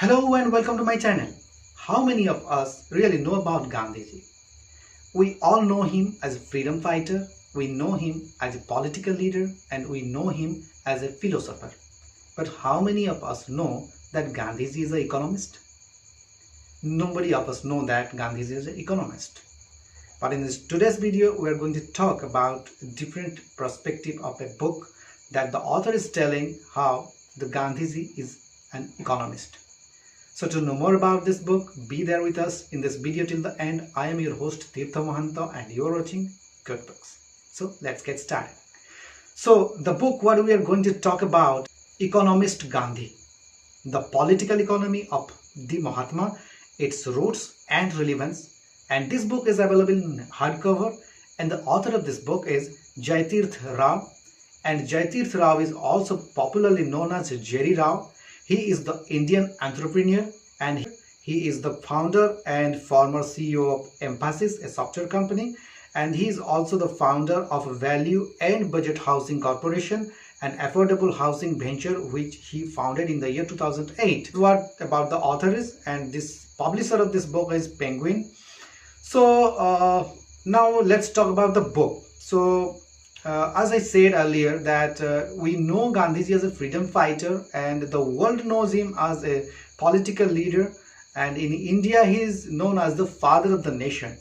Hello and welcome to my channel. How many of us really know about Gandhiji? We all know him as a freedom fighter, we know him as a political leader, and we know him as a philosopher. But how many of us know that Gandhiji is an economist? Nobody of us know that Gandhiji is an economist. But in today's video, we are going to talk about different perspective of a book that the author is telling how the Gandhiji is an economist. So to know more about this book, be there with us in this video till the end. I am your host Jaithirth and you are watching Good Books. So let's get started. So the book what we are going to talk about, Economist Gandhi, the political economy of the Mahatma, its roots and relevance. And this book is available in hardcover, and the author of this book is Jaithirth Rao. And Jaithirth Rao is also popularly known as Jerry Rao. He is the Indian entrepreneur and he is the founder and former CEO of Emphasis, a software company. And he is also the founder of Value and Budget Housing Corporation, an affordable housing venture which he founded in the year 2008. What about the author is, and this publisher of this book is Penguin. So now let's talk about the book. So as I said earlier that we know Gandhiji as a freedom fighter and the world knows him as a political leader, and in India he is known as the father of the nation.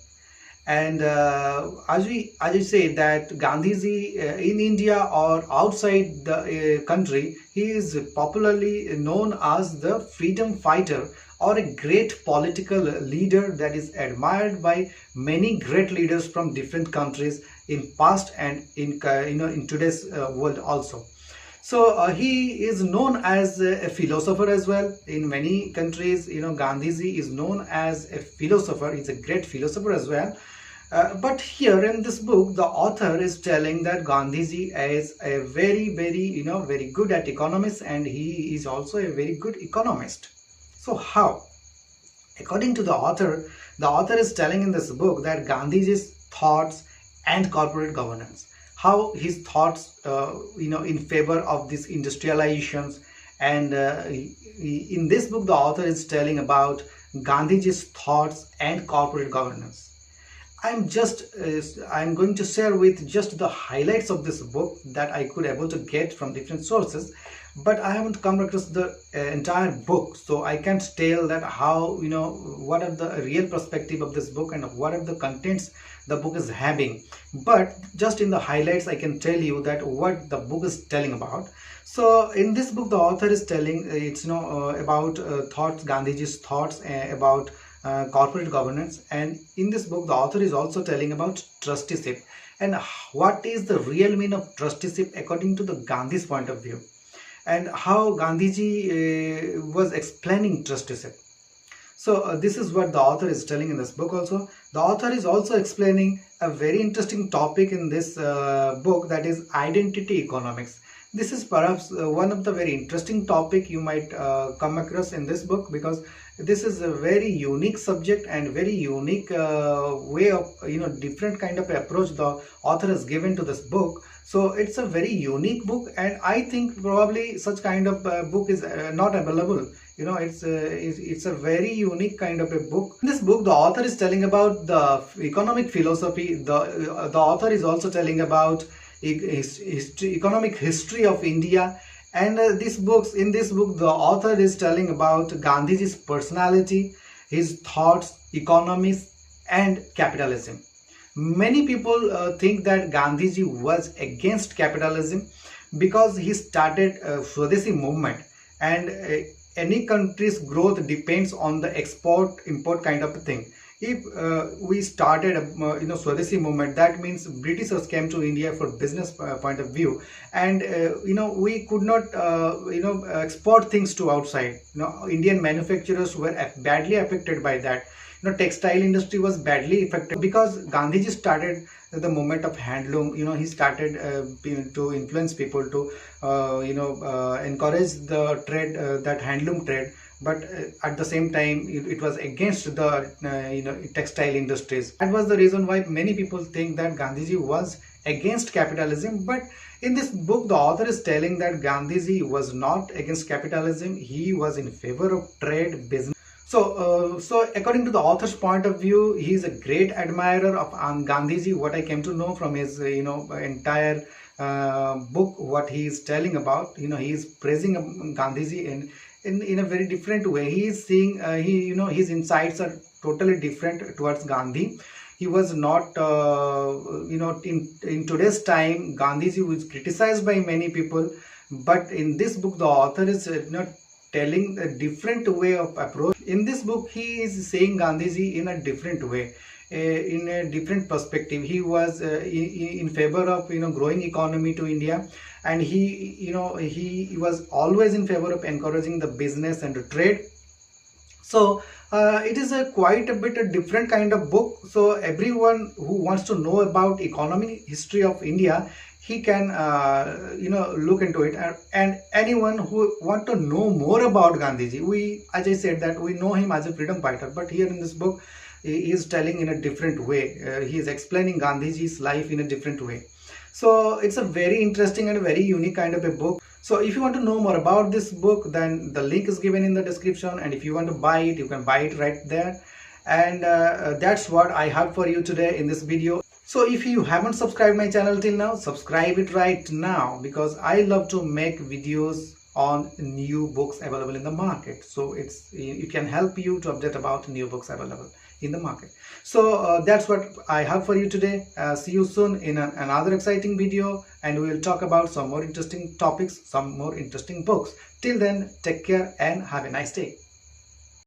And as I say that Gandhiji in India or outside the country, he is popularly known as the freedom fighter or a great political leader that is admired by many great leaders from different countries in past and in today's world also. So he is known as a philosopher as well. In many countries, Gandhiji is known as a philosopher. He's a great philosopher as well. But here in this book, the author is telling that Gandhiji is a very good at economics, and he is also a very good economist. So how? According to the author is telling in this book that Gandhiji's thoughts and corporate governance, how his thoughts in favor of this industrializations, and in this book the author is telling about Gandhiji's thoughts and corporate governance. I'm going to share with just the highlights of this book that I could able to get from different sources, but I haven't come across the entire book, so I can't tell that how what are the real perspective of this book and what are the contents the book is having. But just in the highlights I can tell you that what the book is telling about. So in this book the author is telling about thoughts, Gandhiji's thoughts about corporate governance, and in this book the author is also telling about trusteeship and what is the real meaning of trusteeship according to the Gandhi's point of view, and how Gandhiji was explaining trusteeship. So this is what the author is telling in this book. Also the author is also explaining a very interesting topic in this book, that is identity economics. This is perhaps one of the very interesting topic you might come across in this book, because this is a very unique subject and very unique way of different kind of approach the author has given to this book. So it's a very unique book, and I think probably such kind of book is not available. It's a very unique kind of a book. In this book the author is telling about the economic philosophy. The author is also telling about economic history of India, and in this book the author is telling about Gandhiji's personality, his thoughts, economies and capitalism. Many people think that Gandhiji was against capitalism because he started a swadeshi movement, and any country's growth depends on the export-import kind of a thing. If we started a swadeshi movement, that means Britishers came to India for business point of view, and we could not export things to outside. Indian manufacturers were badly affected by that. Textile industry was badly affected because Gandhiji started the movement of handloom. He started to influence people to encourage the trade, that handloom trade. but at the same time it was against the textile industries. That was the reason why many people think that Gandhiji was against capitalism. But in this book the author is telling that Gandhiji was not against capitalism, he was in favor of trade, business. So according to the author's point of view, he is a great admirer of Gandhiji. What I came to know from his entire book, what he is telling about, he is praising Gandhiji in a very different way. He is seeing his insights are totally different towards Gandhi. He was not in today's time Gandhiji was criticized by many people, but in this book the author is telling a different way of approach. In this book he is saying Gandhiji in a different way, in a different perspective. He was in favor of growing economy to India, and he was always in favor of encouraging the business and the trade. So it is quite a bit a different kind of book. So everyone who wants to know about economic history of India, he can look into it. And anyone who want to know more about Gandhiji, as I said, that we know him as a freedom fighter, but here in this book he is telling in a different way. He is explaining Gandhiji's life in a different way. So it's a very interesting and a very unique kind of a book. So if you want to know more about this book, then the link is given in the description, and if you want to buy it, you can buy it right there. And that's what I have for you today in this video. So if you haven't subscribed my channel till now, subscribe it right now, because I love to make videos on new books available in the market. So it can help you to update about new books available in the market. So that's what I have for you today. See you soon in another exciting video, and we will talk about some more interesting topics, some more interesting books. Till then, take care and have a nice day.